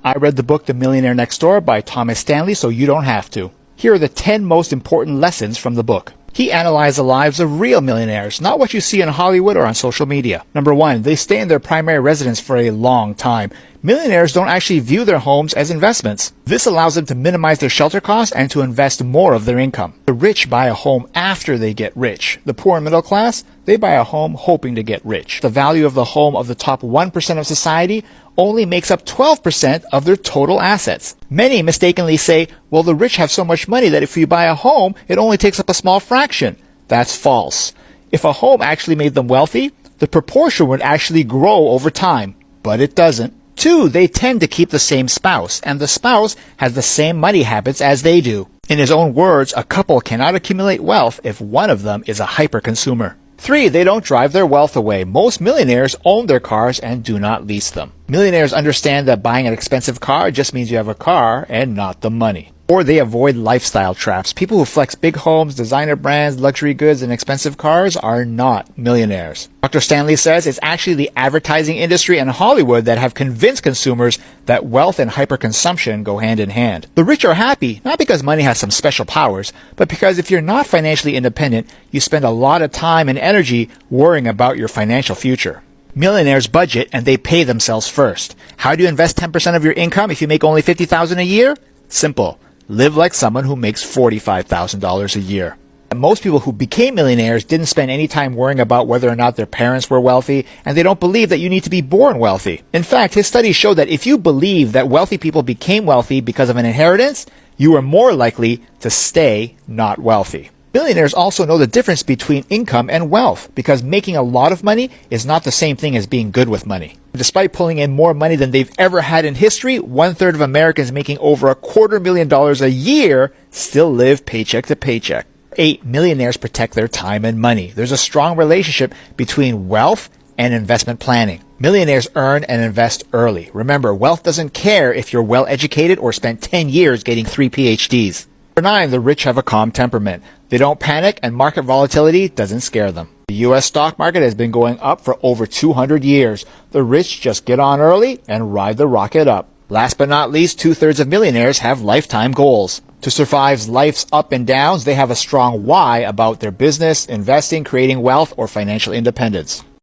I read the book The Millionaire Next Door by Thomas Stanley, so you don't have to. Here are the 10 most important lessons from the book. He analyzed the lives of real millionaires, not what you see in Hollywood or on social media. Number 1, they stay in their primary residence for a long time. Millionaires don't actually view their homes as investments. This allows them to minimize their shelter costs and to invest more of their income. The rich buy a home after they get rich. The poor and middle class, they buy a home hoping to get rich. The value of the home of the top 1% of society only makes up 12% of their total assets. Many mistakenly say, well, the rich have so much money that if you buy a home, it only takes up a small fraction. That's false. If a home actually made them wealthy, the proportion would actually grow over time, but it doesn't. 2, they tend to keep the same spouse, and the spouse has the same money habits as they do. In his own words, a couple cannot accumulate wealth if one of them is a hyper-consumer. 3, they don't drive their wealth away. Most millionaires own their cars and do not lease them. Millionaires understand that buying an expensive car just means you have a car and not the money. 4, they avoid lifestyle traps. People who flex big homes, designer brands, luxury goods, and expensive cars are not millionaires. Dr. Stanley says it's actually the advertising industry and Hollywood that have convinced consumers that wealth and hyperconsumption go hand in hand. The rich are happy, not because money has some special powers, but because if you're not financially independent, you spend a lot of time and energy worrying about your financial future. Millionaires budget and they pay themselves first. How do you invest 10% of your income if you make only $50,000 a year? Simple. Live like someone who makes $45,000 a year. Most people who became millionaires didn't spend any time worrying about whether or not their parents were wealthy, and they don't believe that you need to be born wealthy. In fact, his studies show that if you believe that wealthy people became wealthy because of an inheritance, you are more likely to stay not wealthy. Millionaires also know the difference between income and wealth, because making a lot of money is not the same thing as being good with money. Despite pulling in more money than they've ever had in history, 1/3 of Americans making over $250,000 a year still live paycheck to paycheck. 8, millionaires protect their time and money. There's a strong relationship between wealth and investment planning. Millionaires earn and invest early. Remember, wealth doesn't care if you're well educated or spent 10 years getting 3 PhDs. Number 9, the rich have a calm temperament. They don't panic and market volatility doesn't scare them. The U.S. stock market has been going up for over 200 years. The rich just get on early and ride the rocket up. Last but not least, 2/3 of millionaires have lifetime goals. To survive life's up and downs, they have a strong why about their business, investing, creating wealth, or financial independence.